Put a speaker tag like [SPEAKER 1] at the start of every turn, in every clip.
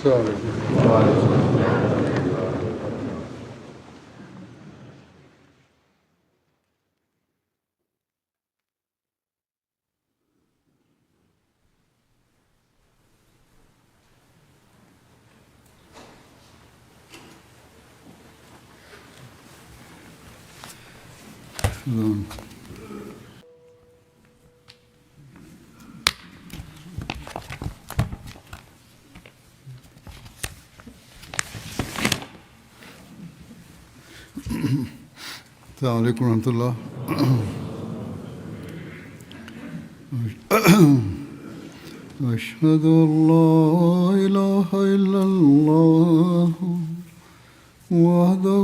[SPEAKER 1] السلام علیکم۔ السلام علیکم ورحمۃ اللہ۔ اشہد ان لا الہ الا اللہ وحدہ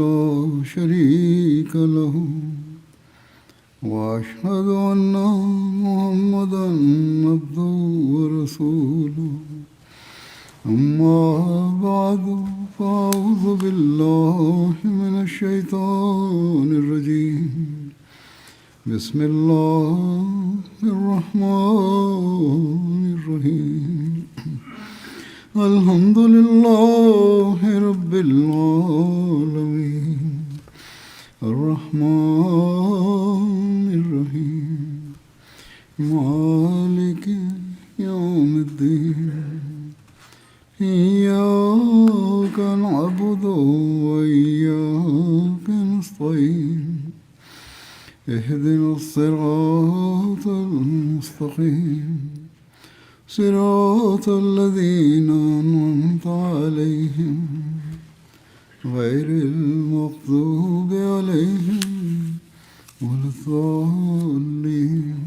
[SPEAKER 1] لا شریک لہ واشہد ان محمدا عبدہ ورسولہ اما بعد فاعوذ باللہ من الشیطان الرجیم بسم اللہ الرحمن الرحیم الحمد للہ رب العالمین الرحمن الرحیم مالک یوم الدین إياك نعبد وإياك نستعين اهدنا الصراط المستقيم صراط الذين أنعمت عليهم غير المغضوب عليهم ولا الضالين۔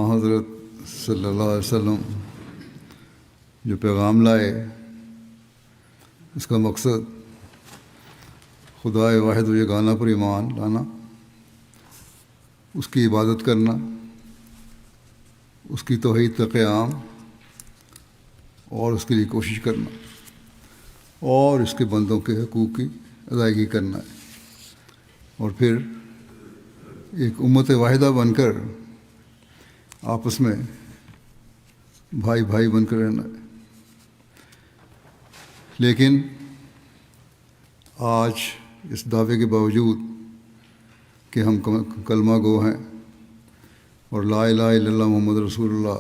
[SPEAKER 1] حضرت صلی اللہ علیہ وسلم جو پیغام لائے، اس کا مقصد خدائے واحد و یگانہ پر ایمان لانا، اس کی عبادت کرنا، اس کی توحید کا قیام اور اس کے لیے کوشش کرنا، اور اس کے بندوں کے حقوق کی ادائیگی کرنا ہے، اور پھر ایک امت واحدہ بن کر آپس میں بھائی بھائی بن کر رہنا ہے۔ لیکن آج اس دعوے کے باوجود کہ ہم کلمہ گو ہیں اور لا الہ الا اللہ محمد رسول اللہ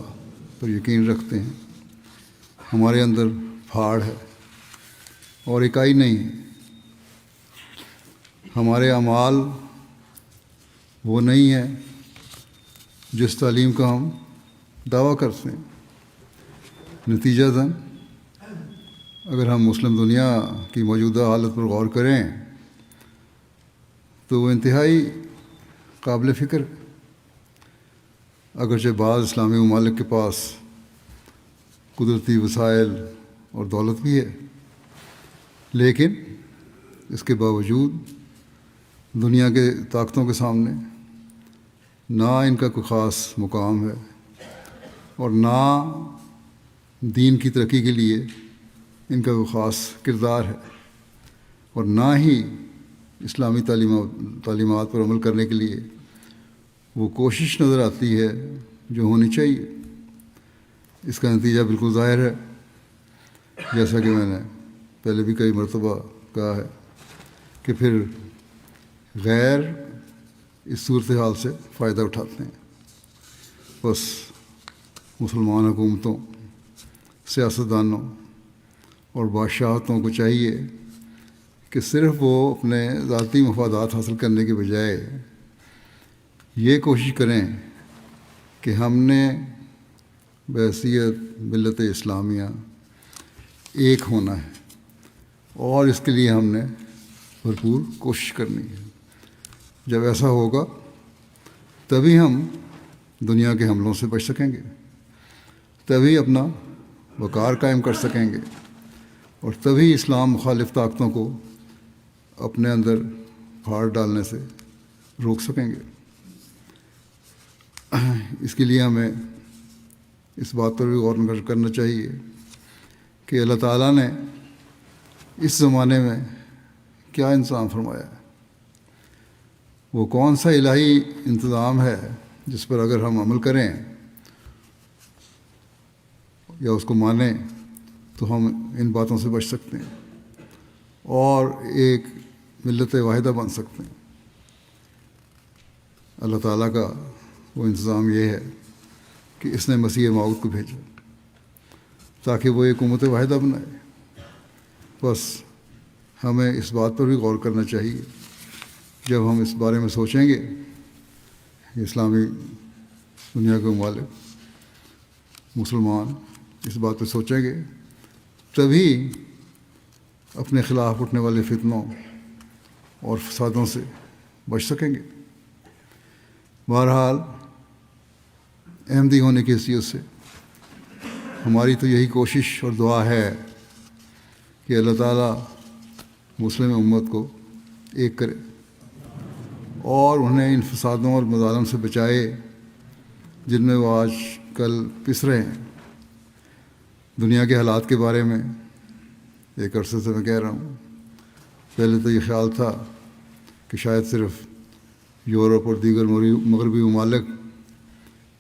[SPEAKER 1] پر یقین رکھتے ہیں، ہمارے اندر پھاڑ ہے اور اکائی نہیں ہے۔ ہمارے اعمال وہ نہیں ہیں جس تعلیم کا ہم دعویٰ کرتے ہیں۔ نتیجتاً اگر ہم مسلم دنیا کی موجودہ حالت پر غور کریں تو وہ انتہائی قابل فکر ہے۔ اگرچہ بعض اسلامی ممالک کے پاس قدرتی وسائل اور دولت بھی ہے، لیکن اس کے باوجود دنیا کے طاقتوں کے سامنے نہ ان کا کوئی خاص مقام ہے، اور نہ دین کی ترقی کے لیے ان کا کوئی خاص کردار ہے، اور نہ ہی اسلامی تعلیمات پر عمل کرنے کے لیے وہ کوشش نظر آتی ہے جو ہونی چاہیے۔ اس کا نتیجہ بالکل ظاہر ہے، جیسا کہ میں نے پہلے بھی کئی مرتبہ کہا ہے کہ پھر غیر اس صورتحال سے فائدہ اٹھاتے ہیں۔ بس مسلمان حکومتوں، سیاستدانوں اور بادشاہتوں کو چاہیے کہ صرف وہ اپنے ذاتی مفادات حاصل کرنے کے بجائے یہ کوشش کریں کہ ہم نے بحیثیت ملت اسلامیہ ایک ہونا ہے، اور اس کے لیے ہم نے بھرپور کوشش کرنی ہے۔ جب ایسا ہوگا تبھی ہم دنیا کے حملوں سے بچ سکیں گے، تبھی اپنا وقار قائم کر سکیں گے، اور تبھی اسلام مخالف طاقتوں کو اپنے اندر پھاڑ ڈالنے سے روک سکیں گے۔ اس کے لیے ہمیں اس بات پر بھی غور کرنا چاہیے کہ اللہ تعالیٰ نے اس زمانے میں کیا انتظام فرمایا ہے۔ وہ کون سا الہی انتظام ہے جس پر اگر ہم عمل کریں یا اس کو مانیں تو ہم ان باتوں سے بچ سکتے ہیں اور ایک ملت واحدہ بن سکتے ہیں۔ اللہ تعالیٰ کا وہ انتظام یہ ہے کہ اس نے مسیح موعود کو بھیجا تاکہ وہ ایک امت واحدہ بنائے۔ بس ہمیں اس بات پر بھی غور کرنا چاہیے جب ہم اس بارے میں سوچیں گے، اسلامی دنیا کے ممالک مسلمان اس بات پہ سوچیں گے تبھی اپنے خلاف اٹھنے والے فتنوں اور فسادوں سے بچ سکیں گے۔ بہرحال احمدی ہونے کی حیثیت سے ہماری تو یہی کوشش اور دعا ہے کہ اللہ تعالیٰ مسلم امت کو ایک کرے اور انہیں ان فسادوں اور مظالم سے بچائے جن میں وہ آج کل پس رہے ہیں۔ دنیا کے حالات کے بارے میں ایک عرصے سے میں کہہ رہا ہوں، پہلے تو یہ خیال تھا کہ شاید صرف یورپ اور دیگر مغربی ممالک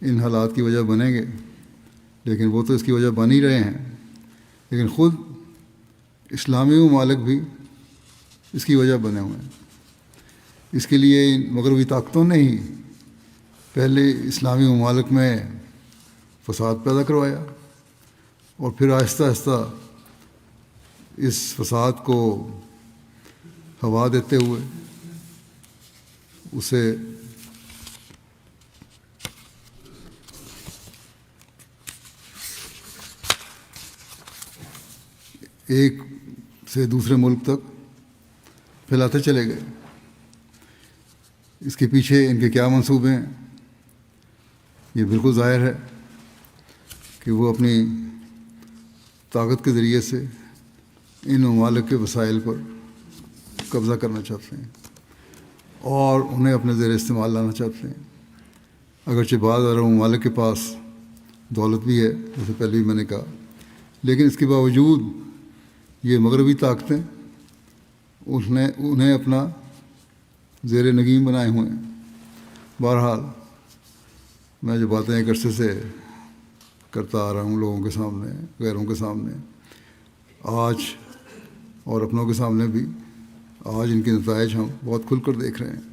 [SPEAKER 1] ان حالات کی وجہ بنیں گے، لیکن وہ تو اس کی وجہ بن ہی رہے ہیں، لیکن خود اسلامی ممالک بھی اس کی وجہ بنے ہوئے ہیں۔ اس کے لیے ان مغربی طاقتوں نے ہی پہلے اسلامی ممالک میں فساد پیدا کروایا اور پھر آہستہ آہستہ اس فساد کو ہوا دیتے ہوئے اسے ایک سے دوسرے ملک تک پھیلاتے چلے گئے۔ اس کے پیچھے ان کے کیا منصوبے ہیں یہ بالکل ظاہر ہے کہ وہ اپنی طاقت کے ذریعے سے ان ممالک کے وسائل پر قبضہ کرنا چاہتے ہیں اور انہیں اپنے زیر استعمال لانا چاہتے ہیں۔ اگرچہ بعض عرب ممالک کے پاس دولت بھی ہے جیسے پہلے بھی میں نے کہا، لیکن اس کے باوجود یہ مغربی طاقتیں انہیں اپنا زیر نگین بنائے ہوئے ہیں۔ بہرحال میں جو باتیں ایک عرصے سے کرتا آ رہا ہوں لوگوں کے سامنے، غیروں کے سامنے، آج اور اپنوں کے سامنے بھی، آج ان کے نتائج ہم بہت کھل کر دیکھ رہے ہیں۔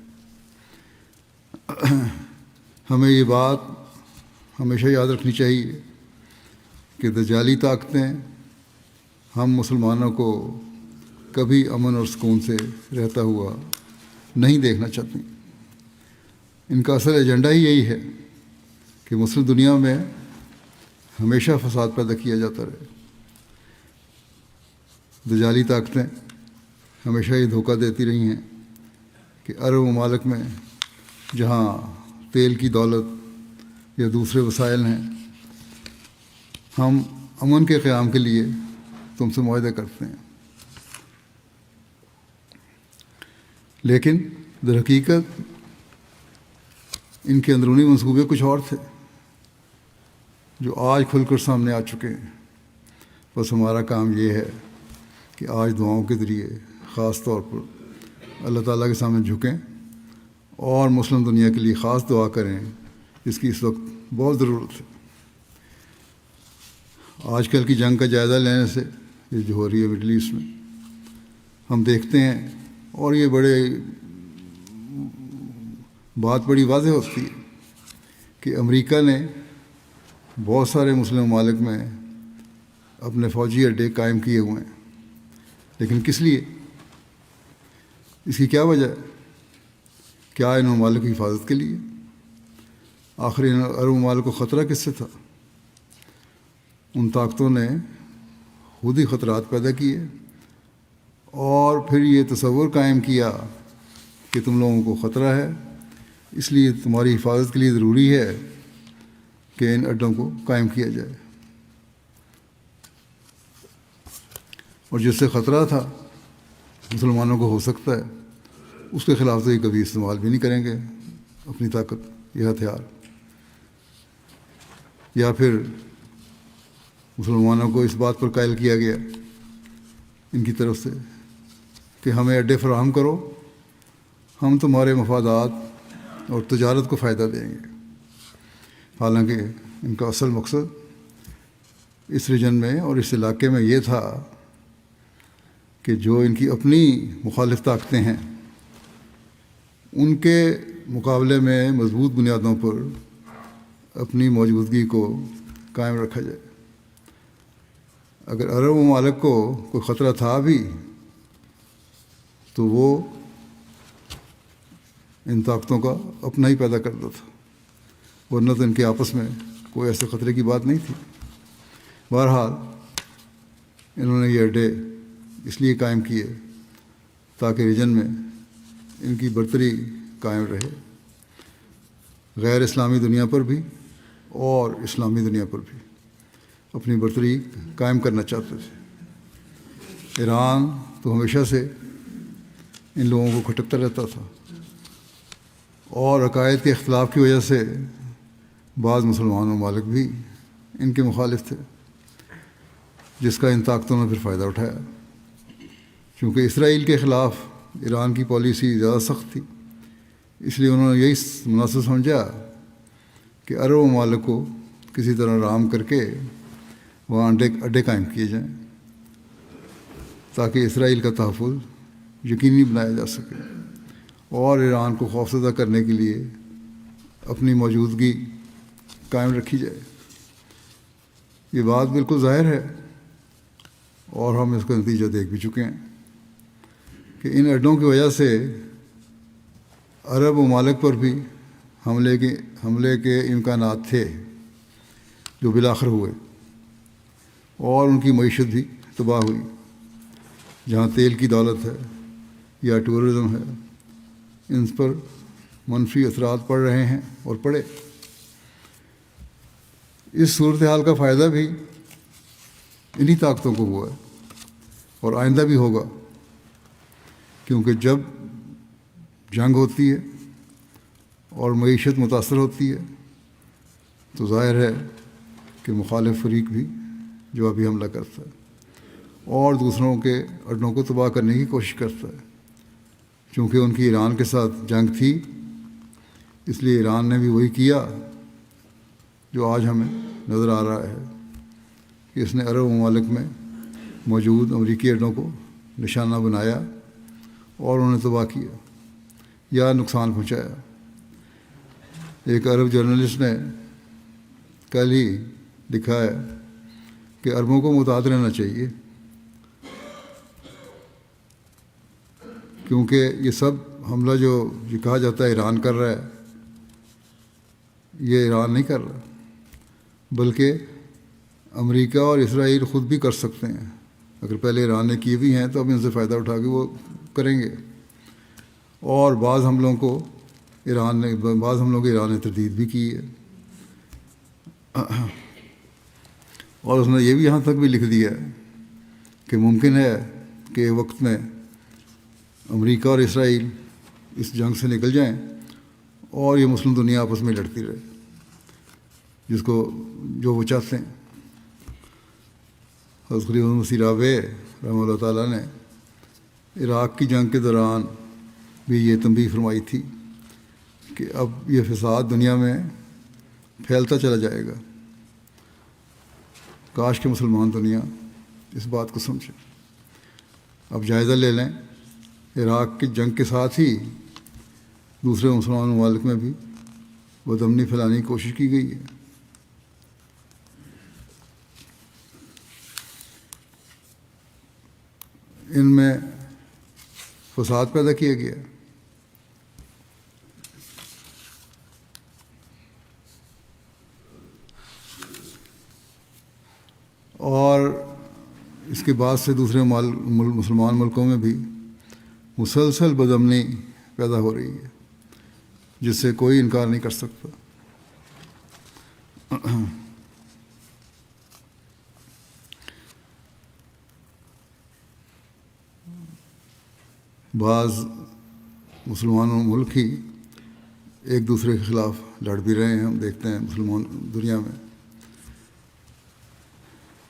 [SPEAKER 1] ہمیں یہ بات ہمیشہ یاد رکھنی چاہیے کہ دجالی طاقتیں ہم مسلمانوں کو کبھی امن اور سکون سے رہتا ہوا نہیں دیکھنا چاہتی۔ ان کا اصل ایجنڈا ہی یہی ہے کہ مسلم دنیا میں ہمیشہ فساد پیدا کیا جاتا رہے۔ دجالی طاقتیں ہمیشہ یہ دھوکہ دیتی رہی ہیں کہ عرب ممالک میں جہاں تیل کی دولت یا دوسرے وسائل ہیں، ہم امن کے قیام کے لیے تم سے معاہدے کرتے ہیں، لیکن در حقیقت ان کے اندرونی منصوبے کچھ اور تھے جو آج کھل کر سامنے آ چکے ہیں۔ بس ہمارا کام یہ ہے کہ آج دعاؤں کے ذریعے خاص طور پر اللہ تعالیٰ کے سامنے جھکیں اور مسلم دنیا کے لیے خاص دعا کریں جس کی اس وقت بہت ضرورت ہے۔ آج کل کی جنگ کا جائزہ لینے سے یہ جو ہو رہی ہے مڈل ایسٹ میں، ہم دیکھتے ہیں اور یہ بات بڑی واضح ہوتی ہے کہ امریکہ نے بہت سارے مسلم ممالک میں اپنے فوجی اڈے قائم کیے ہوئے ہیں، لیکن کس لیے؟ اس کی کیا وجہ ہے؟ کیا ان ممالک کی حفاظت کے لیے؟ آخر ان عرب ممالک کو خطرہ کس سے تھا؟ ان طاقتوں نے خود ہی خطرات پیدا کیے اور پھر یہ تصور قائم کیا کہ تم لوگوں کو خطرہ ہے، اس لیے تمہاری حفاظت کے لیے ضروری ہے کہ ان اڈوں کو قائم کیا جائے، اور جس سے خطرہ تھا مسلمانوں کو ہو سکتا ہے اس کے خلاف تو یہ کبھی استعمال بھی نہیں کریں گے اپنی طاقت یا ہتھیار، یا پھر مسلمانوں کو اس بات پر قائل کیا گیا ان کی طرف سے کہ ہمیں اڈے فراہم کرو، ہم تمہارے مفادات اور تجارت کو فائدہ دیں گے، حالانکہ ان کا اصل مقصد اس ریجن میں اور اس علاقے میں یہ تھا کہ جو ان کی اپنی مخالف طاقتیں ہیں ان کے مقابلے میں مضبوط بنیادوں پر اپنی موجودگی کو قائم رکھا جائے۔ اگر عرب ممالک کو کوئی خطرہ تھا بھی تو وہ ان طاقتوں کا اپنا ہی پیدا کرتا تھا، ورنہ تو ان کے آپس میں کوئی ایسے خطرے کی بات نہیں تھی۔ بہرحال انہوں نے یہ اڈے اس لیے قائم کیے تاکہ ریجن میں ان کی برتری قائم رہے، غیر اسلامی دنیا پر بھی اور اسلامی دنیا پر بھی اپنی برتری قائم کرنا چاہتے تھے۔ ایران تو ہمیشہ سے ان لوگوں کو کھٹکتا رہتا تھا، اور عقائد کے اختلاف کی وجہ سے بعض مسلمان ممالک بھی ان کے مخالف تھے، جس کا ان طاقتوں نے پھر فائدہ اٹھایا۔ چونکہ اسرائیل کے خلاف ایران کی پالیسی زیادہ سخت تھی، اس لیے انہوں نے یہی مناسب سمجھا کہ عرب ممالک کو کسی طرح رام کر کے وہاں اڈے قائم کیے جائیں تاکہ اسرائیل کا تحفظ یقینی بنایا جا سکے اور ایران کو خوفزدہ کرنے کے لیے اپنی موجودگی قائم رکھی جائے۔ یہ بات بالکل ظاہر ہے اور ہم اس کا نتیجہ دیکھ بھی چکے ہیں کہ ان اڈوں کی وجہ سے عرب ممالک پر بھی حملے کے امکانات تھے جو بالآخر ہوئے، اور ان کی معیشت بھی تباہ ہوئی۔ جہاں تیل کی دولت ہے یا ٹورزم ہے، ان پر منفی اثرات پڑ رہے ہیں اور پڑے۔ اس صورتحال کا فائدہ بھی انہی طاقتوں کو ہوا ہے اور آئندہ بھی ہوگا، کیونکہ جب جنگ ہوتی ہے اور معیشت متاثر ہوتی ہے تو ظاہر ہے کہ مخالف فریق بھی جو ابھی حملہ کرتا ہے اور دوسروں کے اڈوں کو تباہ کرنے کی کوشش کرتا ہے۔ چونکہ ان کی ایران کے ساتھ جنگ تھی، اس لیے ایران نے بھی وہی کیا جو آج ہمیں نظر آ رہا ہے کہ اس نے عرب ممالک میں موجود امریکی اڈوں کو نشانہ بنایا اور انہیں تباہ کیا یا نقصان پہنچایا۔ ایک عرب جرنلسٹ نے کل ہی لکھا ہے کہ عربوں کو محتاط رہنا چاہیے، کیونکہ یہ سب حملہ جو یہ کہا جاتا ہے ایران کر رہا ہے، یہ ایران نہیں کر رہا، بلکہ امریکہ اور اسرائیل خود بھی کر سکتے ہیں۔ اگر پہلے ایران نے کیے بھی ہیں تو اب ان سے فائدہ اٹھا کے وہ کریں گے، اور بعض حملوں کو ایران نے تردید بھی کی ہے۔ اور اس نے یہ بھی یہاں تک بھی لکھ دیا ہے کہ ممکن ہے کہ ایک وقت میں امریکہ اور اسرائیل اس جنگ سے نکل جائیں اور یہ مسلم دنیا آپس میں لڑتی رہے، جو وہ چاہتے ہیں۔ حضرت خلیفہ مسیح رابع رحمہ اللہ تعالیٰ نے عراق کی جنگ کے دوران بھی یہ تنبیہ فرمائی تھی کہ اب یہ فساد دنیا میں پھیلتا چلا جائے گا، کاش کہ مسلمان دنیا اس بات کو سمجھے۔ اب جائزہ لے لیں، عراق کی جنگ کے ساتھ ہی دوسرے مسلمان ممالک میں بھی بدامنی پھیلانے کی کوشش کی گئی ہے۔ ان میں فساد پیدا کیا گیا، اور اس کے بعد سے دوسرے مسلمان ملکوں میں بھی مسلسل بدامنی پیدا ہو رہی ہے، جس سے کوئی انکار نہیں کر سکتا۔ بعض مسلمان ملک ہی ایک دوسرے کے خلاف لڑ بھی رہے ہیں، ہم دیکھتے ہیں مسلمان دنیا میں۔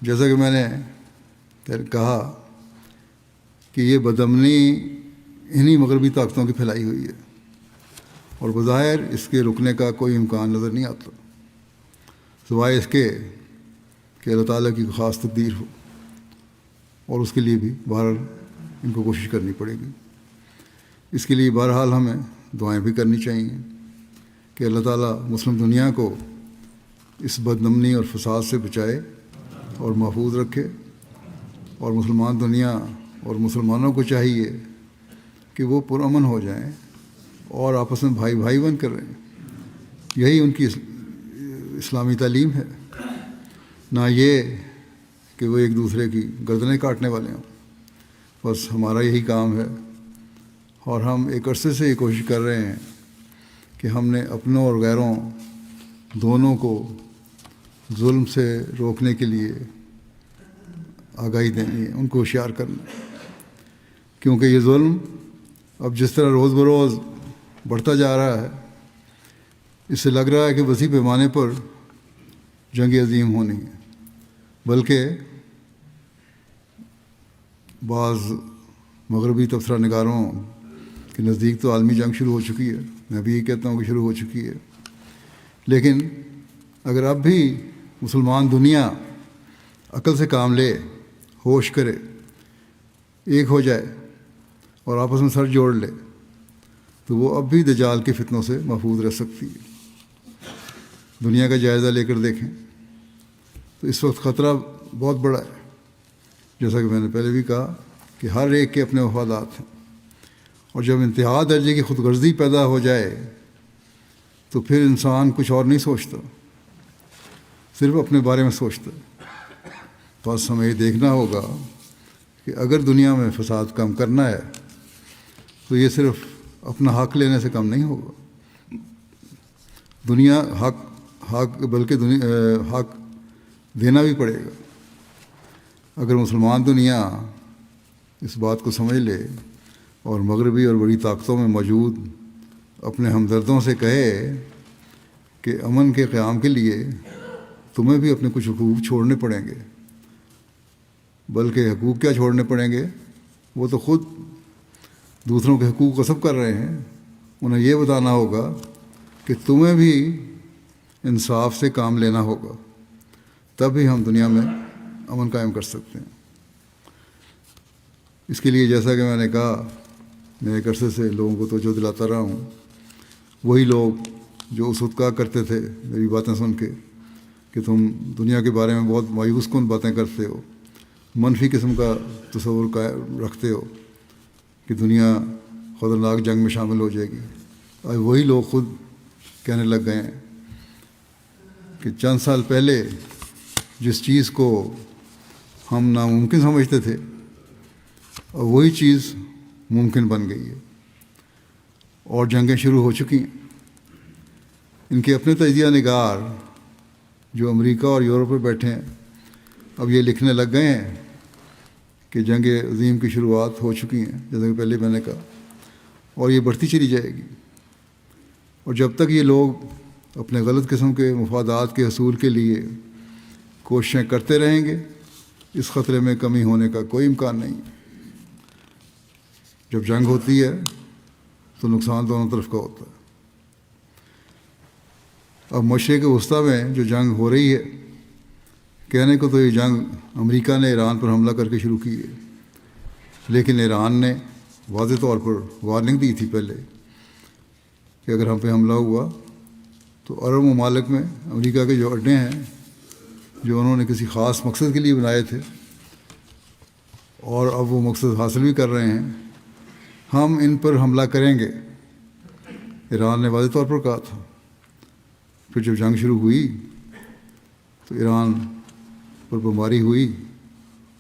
[SPEAKER 1] جیسا کہ میں نے کہا کہ یہ بدامنی انہی مغربی طاقتوں کی پھیلائی ہوئی ہے، اور بظاہر اس کے رکنے کا کوئی امکان نظر نہیں آتا، سوائے اس کے کہ اللہ تعالیٰ کی خاص تقدیر ہو، اور اس کے لیے بھی بہرحال ان کو کوشش کرنی پڑے گی۔ اس کے لیے بہرحال ہمیں دعائیں بھی کرنی چاہیے کہ اللہ تعالیٰ مسلم دنیا کو اس بدنمنی اور فساد سے بچائے اور محفوظ رکھے، اور مسلمان دنیا اور مسلمانوں کو چاہیے کہ وہ پرامن ہو جائیں اور آپس میں بھائی بھائی بن کر رہیں۔ یہی ان کی اسلامی تعلیم ہے، نہ یہ کہ وہ ایک دوسرے کی گردنیں کاٹنے والے ہوں۔ بس ہمارا یہی کام ہے، اور ہم ایک عرصے سے یہ کوشش کر رہے ہیں کہ ہم نے اپنوں اور غیروں دونوں کو ظلم سے روکنے کے لیے آگاہی دینی ہے، ان کو ہوشیار کرنا ہے، کیونکہ یہ ظلم اب جس طرح روز بروز بڑھتا جا رہا ہے، اس سے لگ رہا ہے کہ وسیع پیمانے پر جنگ عظیم ہونی ہے، بلکہ بعض مغربی تبصرہ نگاروں کے نزدیک تو عالمی جنگ شروع ہو چکی ہے، میں بھی یہ کہتا ہوں کہ شروع ہو چکی ہے۔ لیکن اگر اب بھی مسلمان دنیا عقل سے کام لے، ہوش کرے، ایک ہو جائے اور آپس میں سر جوڑ لے، تو وہ اب بھی دجال کے فتنوں سے محفوظ رہ سکتی ہے۔ دنیا کا جائزہ لے کر دیکھیں تو اس وقت خطرہ بہت بڑا ہے، جیسا کہ میں نے پہلے بھی کہا کہ ہر ایک کے اپنے مفادات ہیں، اور جب انتہا درجے کی خود غرضی پیدا ہو جائے تو پھر انسان کچھ اور نہیں سوچتا، صرف اپنے بارے میں سوچتا ہے۔ بس ہمیں یہ دیکھنا ہوگا کہ اگر دنیا میں فساد کم کرنا ہے تو یہ صرف اپنا حق لینے سے کم نہیں ہوگا، دنیا حق بلکہ حق دینا بھی پڑے گا۔ اگر مسلمان دنیا اس بات کو سمجھ لے اور مغربی اور بڑی طاقتوں میں موجود اپنے ہمدردوں سے کہے کہ امن کے قیام کے لیے تمہیں بھی اپنے کچھ حقوق چھوڑنے پڑیں گے، بلکہ حقوق کیا چھوڑنے پڑیں گے، وہ تو خود دوسروں کے حقوق غصب کر رہے ہیں، انہیں یہ بتانا ہوگا کہ تمہیں بھی انصاف سے کام لینا ہوگا، تب ہی ہم دنیا میں امن قائم کر سکتے ہیں۔ اس کے لیے جیسا کہ میں نے کہا، میں ایک عرصے سے لوگوں کو توجہ دلاتا رہا ہوں، وہی لوگ جو اس وقت کہا کرتے تھے میری باتیں سن کے کہ تم دنیا کے بارے میں بہت مایوس کن باتیں کرتے ہو، منفی قسم کا تصور رکھتے ہو کہ دنیا خطرناک جنگ میں شامل ہو جائے گی، اور وہی لوگ خود کہنے لگ گئے ہیں کہ چند سال پہلے جس چیز کو ہم ناممکن سمجھتے تھے، اور وہی چیز ممکن بن گئی ہے، اور جنگیں شروع ہو چکی ہیں۔ ان کے اپنے تجزیہ نگار جو امریکہ اور یورپ میں بیٹھے ہیں، اب یہ لکھنے لگ گئے ہیں کہ جنگ عظیم کی شروعات ہو چکی ہیں، جیسا کہ پہلے میں نے کہا، اور یہ بڑھتی چلی جائے گی۔ اور جب تک یہ لوگ اپنے غلط قسم کے مفادات کے حصول کے لیے کوششیں کرتے رہیں گے، اس خطرے میں کمی ہونے کا کوئی امکان نہیں۔ جب جنگ ہوتی ہے تو نقصان دونوں طرف کا ہوتا ہے۔ اب مشرق وسطیٰ میں جو جنگ ہو رہی ہے، کہنے کو تو یہ جنگ امریکہ نے ایران پر حملہ کر کے شروع کی ہے، لیکن ایران نے واضح طور پر وارننگ دی تھی پہلے کہ اگر ہم پہ حملہ ہوا تو عرب ممالک میں امریکہ کے جو اڈے ہیں، جو انہوں نے کسی خاص مقصد کے لیے بنائے تھے اور اب وہ مقصد حاصل بھی کر رہے ہیں، ہم ان پر حملہ کریں گے، ایران نے واضح طور پر کہا تھا۔ پھر جب جنگ شروع ہوئی تو ایران پر بمباری ہوئی،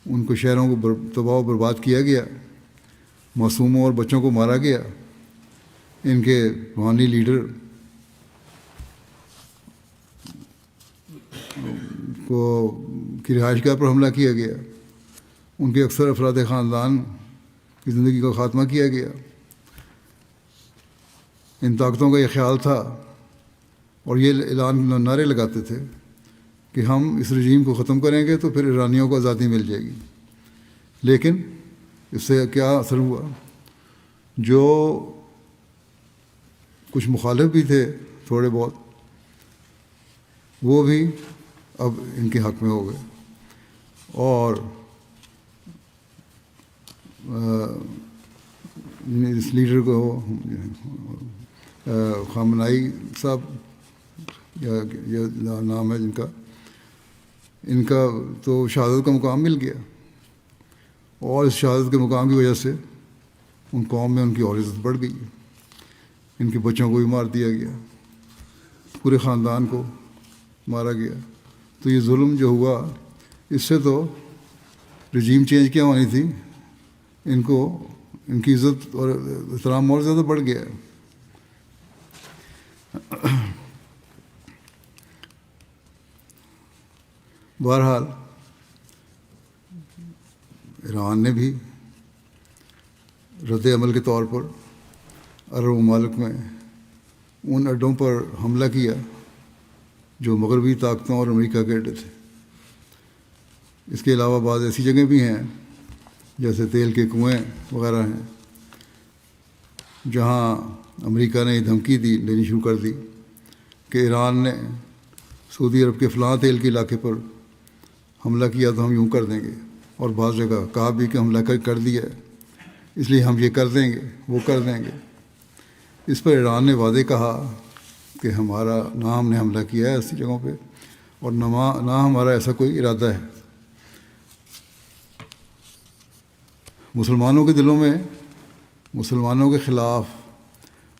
[SPEAKER 1] ان کو شہروں کو تباہ و برباد کیا گیا، معصوموں اور بچوں کو مارا گیا، ان کے روحانی لیڈر کی رہائش گاہ پر حملہ کیا گیا، ان کے اکثر افراد خاندان کی زندگی کا خاتمہ کیا گیا۔ ان طاقتوں کا یہ خیال تھا اور یہ اعلان نعرے لگاتے تھے کہ ہم اس رجیم کو ختم کریں گے تو پھر ایرانیوں کو آزادی مل جائے گی، لیکن اس سے کیا اثر ہوا؟ جو کچھ مخالف بھی تھے تھوڑے بہت، وہ بھی اب ان کے حق میں ہو گئے، اور اس لیڈر کو خامنائی صاحب یا نام ہے ان کا تو شہادت کا مقام مل گیا، اور اس شہادت کے مقام کی وجہ سے ان قوم میں ان کی اور عزت بڑھ گئی، ان کے بچوں کو بھی مار دیا گیا، پورے خاندان کو مارا گیا۔ تو یہ ظلم جو ہوا، اس سے تو رجیم چینج کیا ہونی تھی، ان کی عزت اور احترام اور زیادہ بڑھ گیا ہے۔ بہرحال ایران نے بھی رد عمل کے طور پر عرب ممالک میں ان اڈوں پر حملہ کیا جو مغربی طاقتوں اور امریکہ کے اڈے تھے۔ اس کے علاوہ بعض ایسی جگہیں بھی ہیں جیسے تیل کے کنویں وغیرہ ہیں، جہاں امریکہ نے یہ دھمکی دینی شروع کر دی کہ ایران نے سعودی عرب کے فلاں تیل کے علاقے پر حملہ کیا تو ہم یوں کر دیں گے، اور بعض جگہ کہا بھی کہ حملہ کر دیا ہے، اس لیے ہم یہ کر دیں گے، وہ کر دیں گے۔ اس پر ایران نے واضح کہا کہ نہ ہم نے حملہ کیا ہے ایسی جگہوں پہ، اور نہ ہمارا ایسا کوئی ارادہ ہے۔ مسلمانوں کے دلوں میں مسلمانوں کے خلاف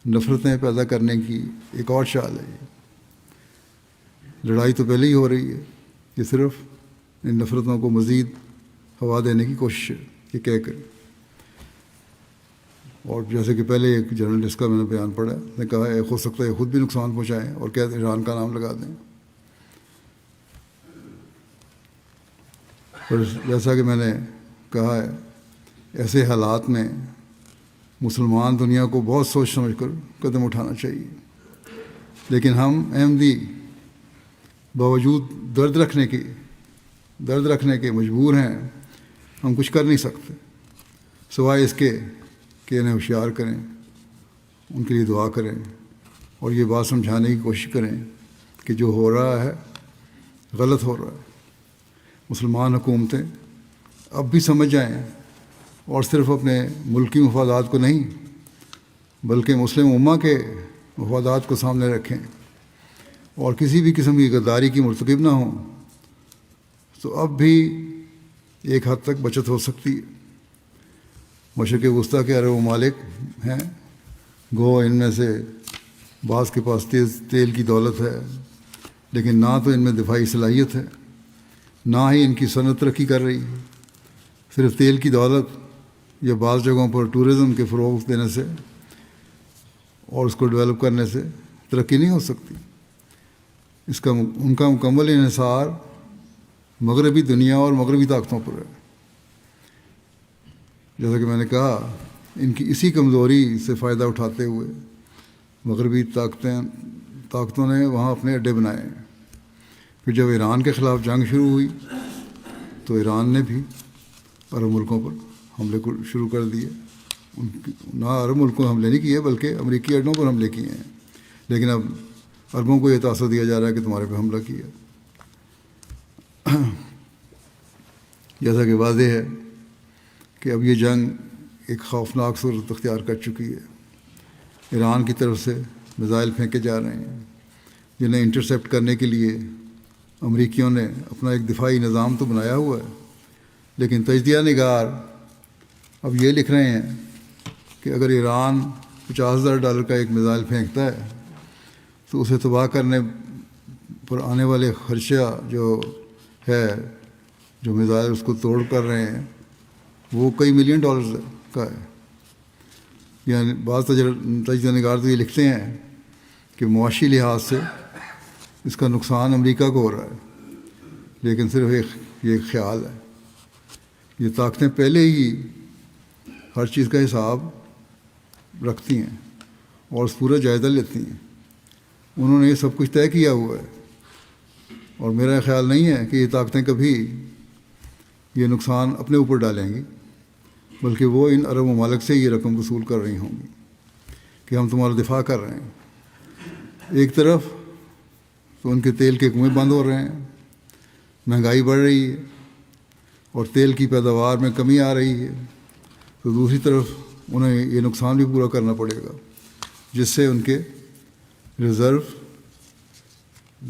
[SPEAKER 1] نفرتیں پیدا کرنے کی ایک اور چال ہے۔ لڑائی تو پہلے ہی ہو رہی ہے، یہ صرف ان نفرتوں کو مزید ہوا دینے کی کوشش ہے، یہ کہہ کر۔ اور جیسے کہ پہلے ایک جرنلسٹ کا میں نے بیان پڑھا، نے کہا ہے ہو سکتا ہے خود بھی نقصان پہنچائیں اور کیا ایران کا نام لگا دیں۔ اور جیسا کہ میں نے کہا ہے، ایسے حالات میں مسلمان دنیا کو بہت سوچ سمجھ کر قدم اٹھانا چاہیے، لیکن ہم احمدی باوجود درد رکھنے کے مجبور ہیں۔ ہم کچھ کر نہیں سکتے سوائے اس کے کہ انہیں ہوشیار کریں، ان کے لیے دعا کریں، اور یہ بات سمجھانے کی کوشش کریں کہ جو ہو رہا ہے غلط ہو رہا ہے۔ مسلمان حکومتیں اب بھی سمجھ جائیں اور صرف اپنے ملکی مفادات کو نہیں بلکہ مسلم امہ کے مفادات کو سامنے رکھیں، اور کسی بھی قسم کی غداری کی مرتکب نہ ہوں، تو اب بھی ایک حد تک بچت ہو سکتی ہے۔ مشرق وسطیٰ کے عرب ممالک ہیں، گو ان میں سے بعض کے پاس تیل کی دولت ہے، لیکن نہ تو ان میں دفاعی صلاحیت ہے، نہ ہی ان کی صنعت ترقی کر رہی ہے۔ صرف تیل کی دولت یا بعض جگہوں پر ٹورزم کے فروغ دینے سے اور اس کو ڈیولپ کرنے سے ترقی نہیں ہو سکتی۔ ان کا مکمل انحصار مغربی دنیا اور مغربی طاقتوں پر ہے۔ جیسا کہ میں نے کہا، ان کی اسی کمزوری سے فائدہ اٹھاتے ہوئے مغربی طاقتوں نے وہاں اپنے اڈے بنائے ہیں۔ پھر جب ایران کے خلاف جنگ شروع ہوئی تو ایران نے بھی عرب ملکوں پر حملے کو شروع کر دیے۔ نہ عرب ملکوں حملے نہیں کیے بلکہ امریکی اڈوں پر حملے کیے ہیں، لیکن اب عربوں کو یہ تاثر دیا جا رہا ہے کہ تمہارے پہ حملہ کیا۔ جیسا کہ واضح ہے کہ اب یہ جنگ ایک خوفناک صورت اختیار کر چکی ہے۔ ایران کی طرف سے میزائل پھینکے جا رہے ہیں جنہیں انٹرسیپٹ کرنے کے لیے امریکیوں نے اپنا ایک دفاعی نظام تو بنایا ہوا ہے، لیکن تجزیہ نگار اب یہ لکھ رہے ہیں کہ اگر ایران $50,000 کا ایک میزائل پھینکتا ہے تو اسے تباہ کرنے پر آنے والے خرچہ جو میزائل اس کو توڑ کر رہے ہیں وہ کئی ملین ڈالرز کا ہے۔ یعنی بعض تجزیہ نگار تو یہ لکھتے ہیں کہ معاشی لحاظ سے اس کا نقصان امریکہ کو ہو رہا ہے، لیکن صرف یہ خیال ہے۔ یہ طاقتیں پہلے ہی ہر چیز کا حساب رکھتی ہیں اور اس پورا جائزہ لیتی ہیں۔ انہوں نے یہ سب کچھ طے کیا ہوا ہے، اور میرا خیال نہیں ہے کہ یہ طاقتیں کبھی یہ نقصان اپنے اوپر ڈالیں گی۔ بلکہ وہ ان عرب ممالک سے یہ رقم وصول کر رہی ہوں گی کہ ہم تمہارا دفاع کر رہے ہیں۔ ایک طرف تو ان کے تیل کے کنویں بند ہو رہے ہیں، مہنگائی بڑھ رہی ہے اور تیل کی پیداوار میں کمی آ رہی ہے، تو دوسری طرف انہیں یہ نقصان بھی پورا کرنا پڑے گا، جس سے ان کے ریزرو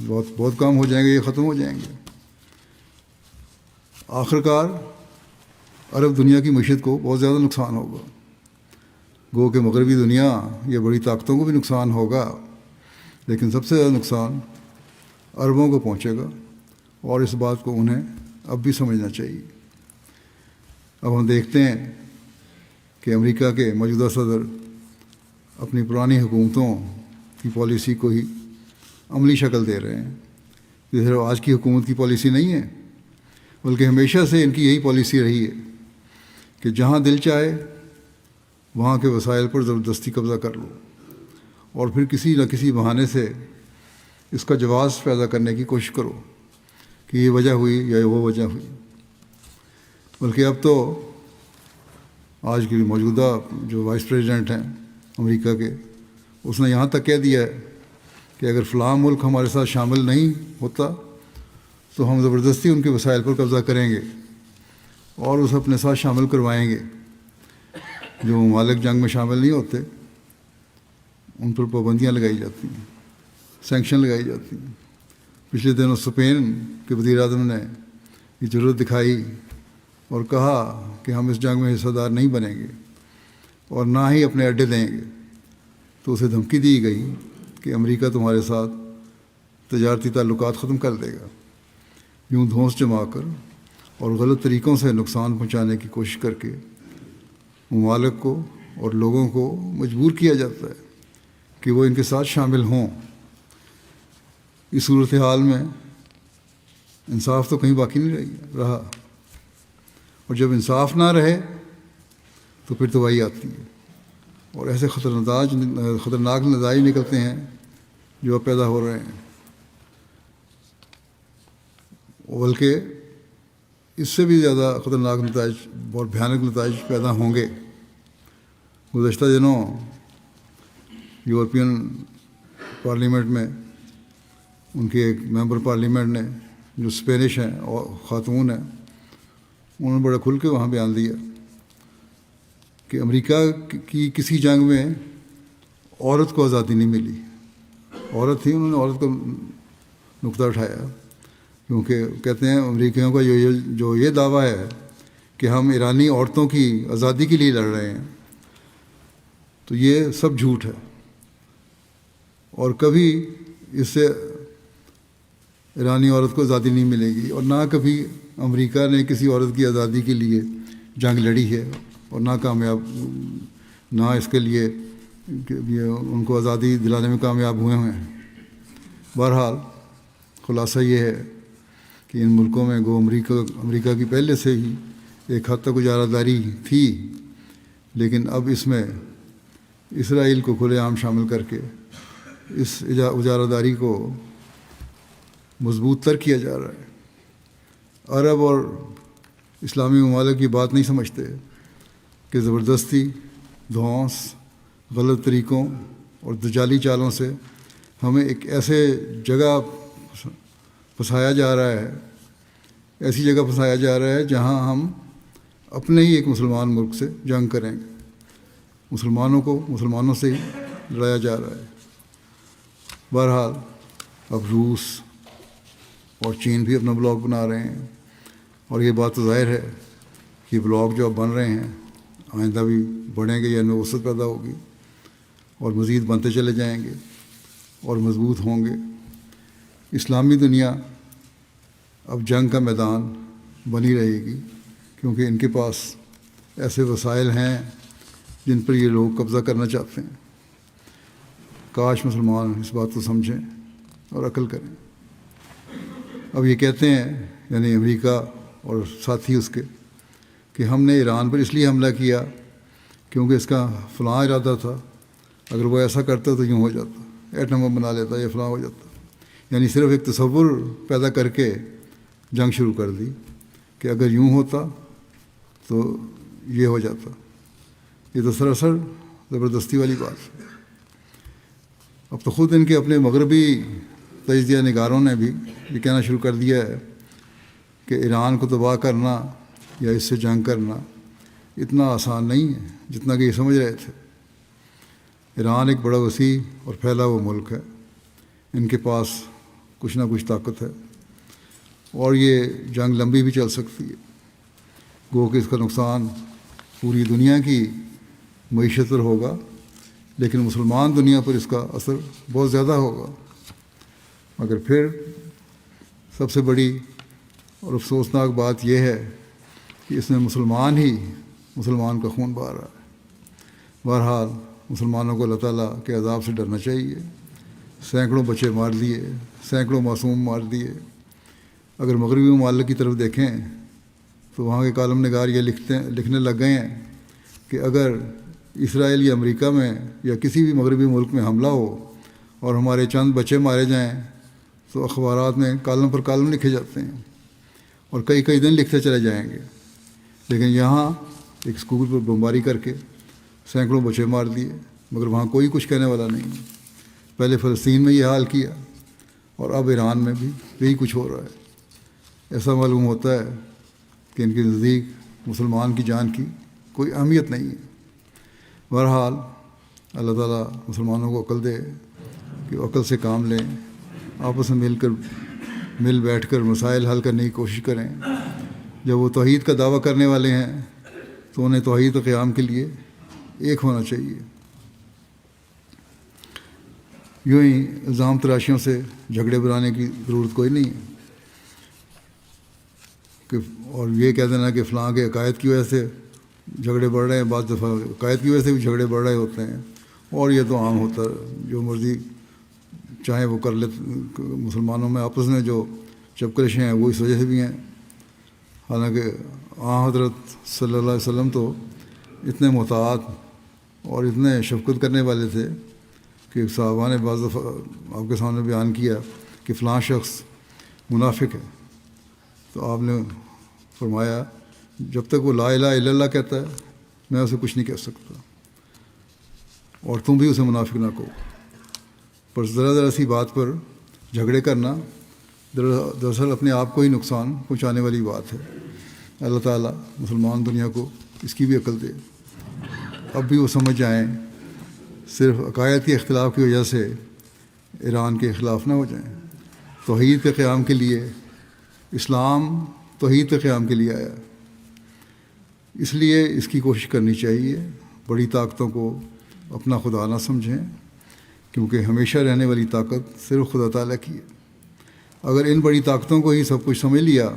[SPEAKER 1] بہت کم ہو جائیں گے، یہ ختم ہو جائیں گے۔ آخرکار عرب دنیا کی معیشت کو بہت زیادہ نقصان ہوگا، گو کہ مغربی دنیا یا بڑی طاقتوں کو بھی نقصان ہوگا، لیکن سب سے زیادہ نقصان عربوں کو پہنچے گا، اور اس بات کو انہیں اب بھی سمجھنا چاہیے۔ اب ہم دیکھتے ہیں کہ امریکہ کے موجودہ صدر اپنی پرانی حکومتوں کی پالیسی کو ہی عملی شکل دے رہے ہیں۔ یہ صرف آج کی حکومت کی پالیسی نہیں ہے، بلکہ ہمیشہ سے ان کی یہی پالیسی رہی ہے کہ جہاں دل چاہے وہاں کے وسائل پر زبردستی قبضہ کر لو، اور پھر کسی نہ کسی بہانے سے اس کا جواز پیدا کرنے کی کوشش کرو کہ یہ وجہ ہوئی یا وہ وجہ ہوئی۔ بلکہ اب تو آج کی موجودہ جو وائس پریزیڈنٹ ہیں امریکہ کے، اس نے یہاں تک کہہ دیا ہے کہ اگر فلاں ملک ہمارے ساتھ شامل نہیں ہوتا تو ہم زبردستی ان کے وسائل پر قبضہ کریں گے اور اسے اپنے ساتھ شامل کروائیں گے۔ جو ممالک جنگ میں شامل نہیں ہوتے ان پر پابندیاں لگائی جاتی ہیں، سینکشن لگائی جاتی ہیں۔ پچھلے دنوں اسپین کے وزیر اعظم نے یہ ضرورت دکھائی اور کہا کہ ہم اس جنگ میں حصہ دار نہیں بنیں گے اور نہ ہی اپنے اڈے دیں گے، تو اسے دھمکی دی گئی کہ امریکہ تمہارے ساتھ تجارتی تعلقات ختم کر دے گا۔ یوں دھونس جما کر اور غلط طریقوں سے نقصان پہنچانے کی کوشش کر کے ممالک کو اور لوگوں کو مجبور کیا جاتا ہے کہ وہ ان کے ساتھ شامل ہوں۔ اس صورتحال میں انصاف تو کہیں باقی نہیں رہا، اور جب انصاف نہ رہے تو پھر تباہی آتی ہے، اور ایسے خطرناک نتائج نکلتے ہیں جو اب پیدا ہو رہے ہیں، بلکہ اس سے بھی زیادہ خطرناک نتائج، بہت بھیانک نتائج پیدا ہوں گے۔ گزشتہ دنوں یورپین پارلیمنٹ میں ان کے ایک ممبر پارلیمنٹ نے، جو اسپینش ہیں اور خاتون ہیں، انہوں نے بڑا کھل کے وہاں بیان دیا کہ امریکہ کی کسی جنگ میں عورت کو آزادی نہیں ملی۔ عورت تھی، انہوں نے عورت کو نقطہ اٹھایا، کیونکہ کہتے ہیں امریکیوں کا جو یہ دعویٰ ہے کہ ہم ایرانی عورتوں کی آزادی کے لیے لڑ رہے ہیں، تو یہ سب جھوٹ ہے، اور کبھی اس سے ایرانی عورت کو آزادی نہیں ملے گی، اور نہ کبھی امریکہ نے کسی عورت کی آزادی کے لیے جنگ لڑی ہے، اور نہ کامیاب، نہ اس کے لیے ان کو آزادی دلانے میں کامیاب ہوئے ہیں۔ بہرحال خلاصہ یہ ہے کہ ان ملکوں میں گو امریکہ کی پہلے سے ہی ایک حد تک اجارہ داری تھی، لیکن اب اس میں اسرائیل کو کھلے عام شامل کر کے اس اجارہ داری کو مضبوط تر کیا جا رہا ہے۔ عرب اور اسلامی ممالک یہ بات نہیں سمجھتے کہ زبردستی، دھونس، غلط طریقوں اور دجالی چالوں سے ہمیں ایک ایسے جگہ پھنسایا جا رہا ہے، ایسی جگہ پھنسایا جا رہا ہے جہاں ہم اپنے ہی ایک مسلمان ملک سے جنگ کریں گے۔ مسلمانوں کو مسلمانوں سے ہی لڑایا جا رہا ہے۔ بہرحال اب روس اور چین بھی اپنا بلاک بنا رہے ہیں، اور یہ بات تو ظاہر ہے کہ بلاک جو اب بن رہے ہیں آئندہ بھی بڑھیں گے، یا ان میں وسعت پیدا ہوگی اور مزید بنتے چلے جائیں گے اور مضبوط ہوں گے۔ اسلامی دنیا اب جنگ کا میدان بنی رہے گی، کیونکہ ان کے پاس ایسے وسائل ہیں جن پر یہ لوگ قبضہ کرنا چاہتے ہیں۔ کاش مسلمان اس بات کو سمجھیں اور عقل کریں۔ اب یہ کہتے ہیں، یعنی امریکہ اور ساتھی اس کے، کہ ہم نے ایران پر اس لیے حملہ کیا کیونکہ اس کا فلاں ارادہ تھا، اگر وہ ایسا کرتا تو یوں ہو جاتا، ایٹم بم بنا لیتا، یا فلاں ہو جاتا۔ یعنی صرف ایک تصور پیدا کر کے جنگ شروع کر دی کہ اگر یوں ہوتا تو یہ ہو جاتا. یہ تو سراسر زبردستی والی بات ہے. اب تو خود ان کے اپنے مغربی تجزیہ نگاروں نے بھی یہ کہنا شروع کر دیا ہے کہ ایران کو تباہ کرنا یا اس سے جنگ کرنا اتنا آسان نہیں ہے جتنا کہ یہ سمجھ رہے تھے. ایران ایک بڑا وسیع اور پھیلا ہوا ملک ہے. ان کے پاس کچھ نہ کچھ طاقت ہے اور یہ جنگ لمبی بھی چل سکتی ہے. گو کہ اس کا نقصان پوری دنیا کی معیشت پر ہوگا، لیکن مسلمان دنیا پر اس کا اثر بہت زیادہ ہوگا. مگر پھر سب سے بڑی اور افسوسناک بات یہ ہے کہ اس میں مسلمان کا خون بہا رہا ہے. بہرحال مسلمانوں کو اللہ تعالیٰ کے عذاب سے ڈرنا چاہیے. سینکڑوں بچے مار دیے، سینکڑوں معصوم مار دیے. اگر مغربی ممالک کی طرف دیکھیں تو وہاں کے کالم نگار یہ لکھنے لگ گئے ہیں کہ اگر اسرائیل یا امریکہ میں یا کسی بھی مغربی ملک میں حملہ ہو اور ہمارے چند بچے مارے جائیں تو اخبارات میں کالم پر کالم لکھے جاتے ہیں اور کئی کئی دن لکھتے چلے جائیں گے. لیکن یہاں ایک اسکول پر بمباری کر کے سینکڑوں بچے مار دیے، مگر وہاں کوئی کچھ کہنے والا نہیں. پہلے فلسطین میں یہ حال کیا اور اب ایران میں بھی یہی کچھ ہو رہا ہے. ایسا معلوم ہوتا ہے کہ ان کے نزدیک مسلمان کی جان کی کوئی اہمیت نہیں ہے. بہرحال اللہ تعالیٰ مسلمانوں کو عقل دے کہ وہ عقل سے کام لیں، آپس میں مل بیٹھ کر مسائل حل کرنے کی کوشش کریں. جب وہ توحید کا دعویٰ کرنے والے ہیں تو انہیں توحید و قیام کے لیے ایک ہونا چاہیے. یوں ہی الزام تراشیوں سے جھگڑے بنانے کی ضرورت کوئی نہیں ہے اور یہ کہہ دینا کہ فلاں کے عقائد کی وجہ سے جھگڑے بڑھ رہے ہیں. بعض دفعہ عقائد کی وجہ سے بھی جھگڑے بڑھ رہے ہوتے ہیں اور یہ تو عام ہوتا ہے، جو مرضی چاہیں وہ کر لیتے. مسلمانوں میں آپس میں جو چپکلشیں ہیں وہ اس وجہ سے بھی ہیں. حالانکہ حضرت صلی اللہ علیہ وسلم تو اتنے محتاط اور اتنے شفقت کرنے والے تھے کہ صحابہ نے بعض دفعہ آپ کے سامنے بیان کیا کہ فلاں شخص منافق ہے تو آپ نے فرمایا جب تک وہ لا الہ الا اللہ کہتا ہے میں اسے کچھ نہیں کہہ سکتا اور تم بھی اسے منافق نہ کہو. پر ذرا سی بات پر جھگڑے کرنا دراصل اپنے آپ کو ہی نقصان پہنچانے والی بات ہے. اللہ تعالیٰ مسلمان دنیا کو اس کی بھی عقل دے. اب بھی وہ سمجھ جائیں، صرف عقائد کے اختلاف کی وجہ سے ایران کے خلاف نہ ہو جائیں. توحید کے قیام کے لیے اسلام توحید کے قیام کے لیے آیا، اس لیے اس کی کوشش کرنی چاہیے. بڑی طاقتوں کو اپنا خدا نہ سمجھیں، کیونکہ ہمیشہ رہنے والی طاقت صرف خدا تعالیٰ کی ہے. اگر ان بڑی طاقتوں کو ہی سب کچھ سمجھ لیا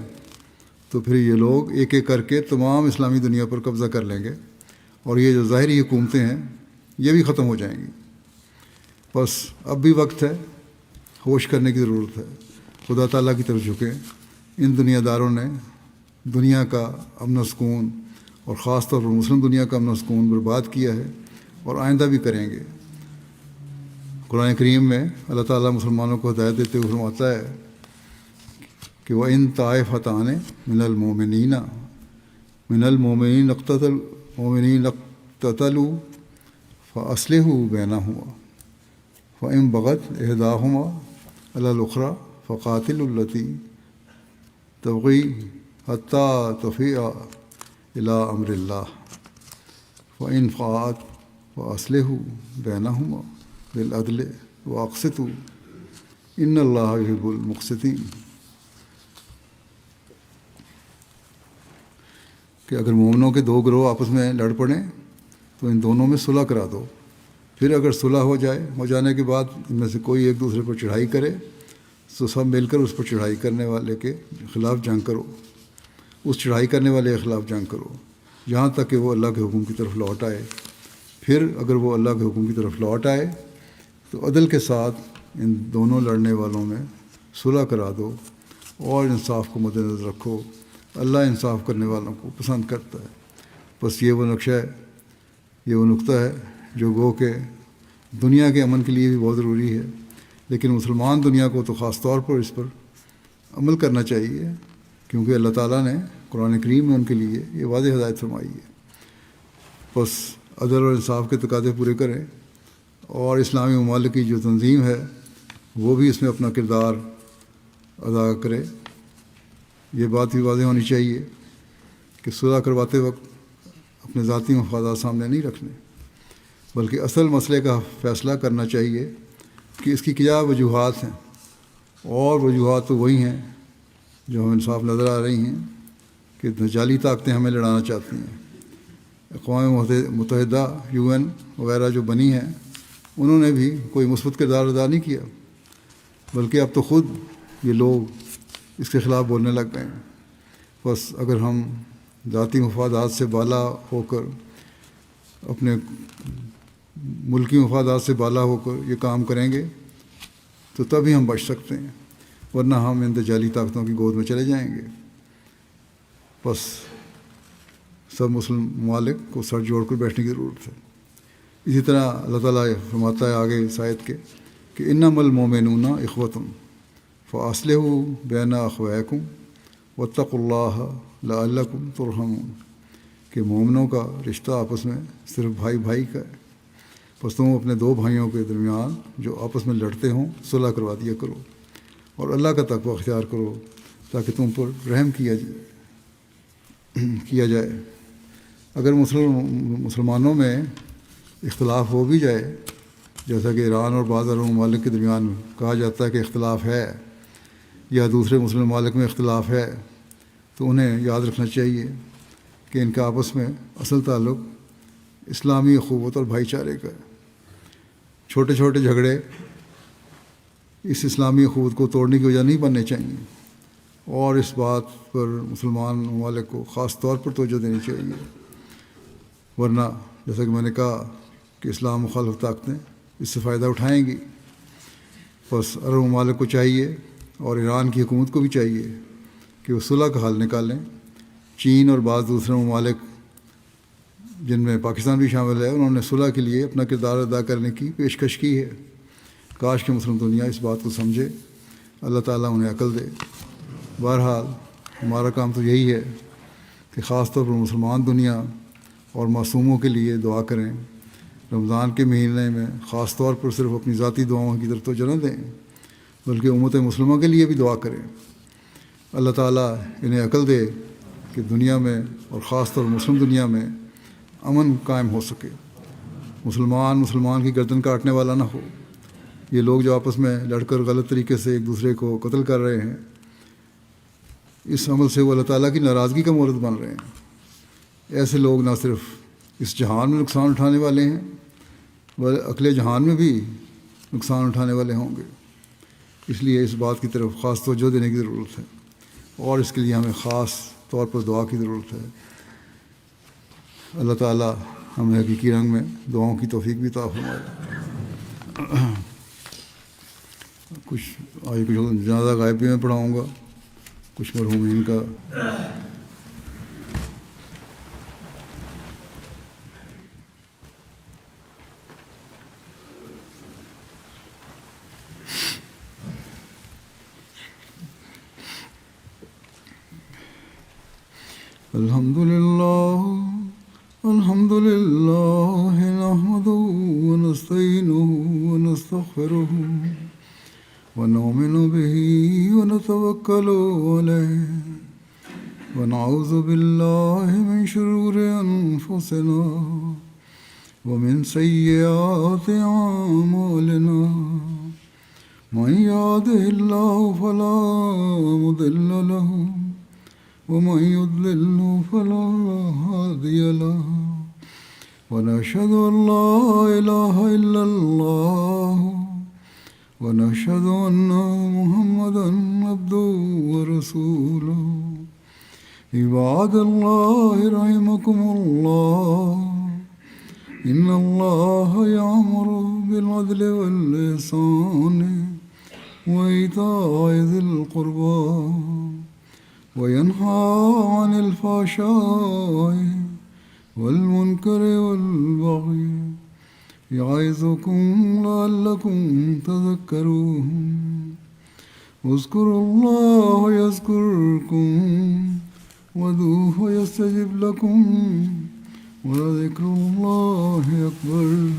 [SPEAKER 1] تو پھر یہ لوگ ایک ایک کر کے تمام اسلامی دنیا پر قبضہ کر لیں گے اور یہ جو ظاہری حکومتیں ہیں یہ بھی ختم ہو جائیں گی. بس اب بھی وقت ہے، ہوش کرنے کی ضرورت ہے. خدا تعالیٰ کی طرف جھکیں. ان دنیا داروں نے دنیا کا امن و سکون اور خاص طور پر مسلم دنیا کا امن و سکون برباد کیا ہے اور آئندہ بھی کریں گے. قرآن کریم میں اللہ تعالیٰ مسلمانوں کو ہدایت دیتے ہوئے فرماتا ہے کہ وَإِن طَائِفَتَانِ مِنَ الْمُؤْمِنِينَ اقْتَتَلُوا فَأَصْلِحُوا بَيْنَهُمَا فَإِن بَغَتْ إِحْدَاهُمَا عَلَى الْأُخْرَى فَقَاتِلُوا الَّتِي تَبْغِي حَتَّى تَفِيءَ إِلَىٰ أَمْرِ اللَّهِ فَإِن فَاءَتْ فَأَصْلِحُوا بَيْنَهُمَا بِالْعَدْلِ وَأَقْسِطُوا إِنَّ اللَّهَ يُحِبُّ الْمُقْسِطِينَ. کہ اگر مومنوں کے دو گروہ آپس میں لڑ پڑیں تو ان دونوں میں صلح کرا دو. پھر اگر صلح ہو جانے کے بعد ان میں سے کوئی ایک دوسرے پر چڑھائی کرے تو سب مل کر اس پر چڑھائی کرنے والے کے خلاف جنگ کرو، اس چڑھائی کرنے والے کے خلاف جنگ کرو یہاں تک کہ وہ اللہ کے حکم کی طرف لوٹ آئے. پھر اگر وہ اللہ کے حکم کی طرف لوٹ آئے تو عدل کے ساتھ ان دونوں لڑنے والوں میں صلح کرا دو اور انصاف کو مد نظر رکھو. اللہ انصاف کرنے والوں کو پسند کرتا ہے. بس یہ وہ نقشہ ہے، یہ وہ نقطہ ہے جو گو کہ دنیا کے امن کے لیے بھی بہت ضروری ہے، لیکن مسلمان دنیا کو تو خاص طور پر اس پر عمل کرنا چاہیے، کیونکہ اللہ تعالیٰ نے قرآن کریم میں ان کے لیے یہ واضح ہدایت فرمائی ہے. بس عدل اور انصاف کے تقاضے پورے کریں، اور اسلامی ممالک کی جو تنظیم ہے وہ بھی اس میں اپنا کردار ادا کرے۔ یہ بات بھی واضح ہونی چاہیے کہ صلح کرواتے وقت اپنے ذاتی مفادات سامنے نہیں رکھنے، بلکہ اصل مسئلے کا فیصلہ کرنا چاہیے کہ اس کی کیا وجوہات ہیں، اور وجوہات تو وہی ہیں جو ہمیں صاف نظر آ رہی ہیں کہ دجالی طاقتیں ہمیں لڑانا چاہتی ہیں۔ اقوام متحدہ، UN وغیرہ جو بنی ہیں، انہوں نے بھی کوئی مثبت کردار ادا نہیں کیا، بلکہ اب تو خود یہ لوگ اس کے خلاف بولنے لگ گئے ہیں۔ بس اگر ہم ذاتی مفادات سے بالا ہو کر، اپنے ملکی مفادات سے بالا ہو کر یہ کام کریں گے تو تبھی ہم بچ سکتے ہیں، ورنہ ہم ان دجالی طاقتوں کی گود میں چلے جائیں گے۔ بس سب مسلم ممالک کو سر جوڑ کر بیٹھنے کی ضرورت ہے۔ اسی طرح اللہ تعالیٰ فرماتا ہے آگے اس آیت کے کہ انما المؤمنون اخوۃ فاصلحوا بین اخویکم واتقوا اللہ لعلکم ترحمون، کہ مومنوں کا رشتہ آپس میں صرف بھائی بھائی کا ہے، بس تم اپنے دو بھائیوں کے درمیان جو آپس میں لڑتے ہوں صلح کروا دیا کرو، اور اللہ کا تقوی اختیار کرو تاکہ تم پر رحم کیا جائے۔ اگر مسلمانوں میں اختلاف ہو بھی جائے، جیسا کہ ایران اور بعض عرب ممالک کے درمیان کہا جاتا ہے کہ اختلاف ہے، یا دوسرے مسلم ممالک میں اختلاف ہے، تو انہیں یاد رکھنا چاہیے کہ ان کا آپس میں اصل تعلق اسلامی اخوت اور بھائی چارے کا ہے۔ چھوٹے چھوٹے جھگڑے اس اسلامی اخوت کو توڑنے کی وجہ نہیں بننے چاہیے، اور اس بات پر مسلمان ممالک کو خاص طور پر توجہ دینی چاہیے، ورنہ جیسا کہ میں نے کہا کہ اسلام مخالف طاقتیں اس سے فائدہ اٹھائیں گی۔ بس عرب ممالک کو چاہیے، اور ایران کی حکومت کو بھی چاہیے کہ وہ صلح کا حل نکالیں۔ چین اور بعض دوسرے ممالک جن میں پاکستان بھی شامل ہے، انہوں نے صلح کے لیے اپنا کردار ادا کرنے کی پیشکش کی ہے۔ کاش کہ مسلم دنیا اس بات کو سمجھے، اللہ تعالیٰ انہیں عقل دے۔ بہرحال ہمارا کام تو یہی ہے کہ خاص طور پر مسلمان دنیا اور معصوموں کے لیے دعا کریں۔ رمضان کے مہینے میں خاص طور پر صرف اپنی ذاتی دعاؤں کی طرف توجہ نہ دیں، بلکہ امت مسلمہ کے لیے بھی دعا کریں۔ اللہ تعالیٰ انہیں عقل دے کہ دنیا میں اور خاص طور مسلم دنیا میں امن قائم ہو سکے، مسلمان کی گردن کاٹنے والا نہ ہو۔ یہ لوگ جو آپس میں لڑ کر غلط طریقے سے ایک دوسرے کو قتل کر رہے ہیں، اس عمل سے وہ اللہ تعالیٰ کی ناراضگی کا مورد بن رہے ہیں۔ ایسے لوگ نہ صرف اس جہان میں نقصان اٹھانے والے ہیں، بلکہ اگلے جہان میں بھی نقصان اٹھانے والے ہوں گے۔ اس لیے اس بات کی طرف خاص توجہ دینے کی ضرورت ہے، اور اس کے لیے ہمیں خاص طور پر دعا کی ضرورت ہے۔ اللہ تعالیٰ ہمیں حقیقی رنگ میں دعاؤں کی توفیق بھی عطا فرمائے۔ کچھ جنازہ غائب بھی میں پڑھاؤں گا، کچھ مرحومین کا۔ الحمد لله نحمده ونستعينه ونستغفره ونؤمن به ونتوكل عليه ونعوذ بالله من شرور أنفسنا ومن سيئات أعمالنا، من يهده الله فلا مضل له ومن يضلل فلا هادي له، ونشهد أن لا إله إلا الله ونشهد أن محمدا عبده ورسوله۔ عباد الله رحمكم الله، إن الله يأمر بالعدل والإحسان وإيتاء ذي القربى وينهى عن الفحشاء والمنكر والبغي، يعظكم لعلكم تذكرون۔ اذكروا الله يذكركم وادعوه يستجب لكم ولذكر الله أكبر.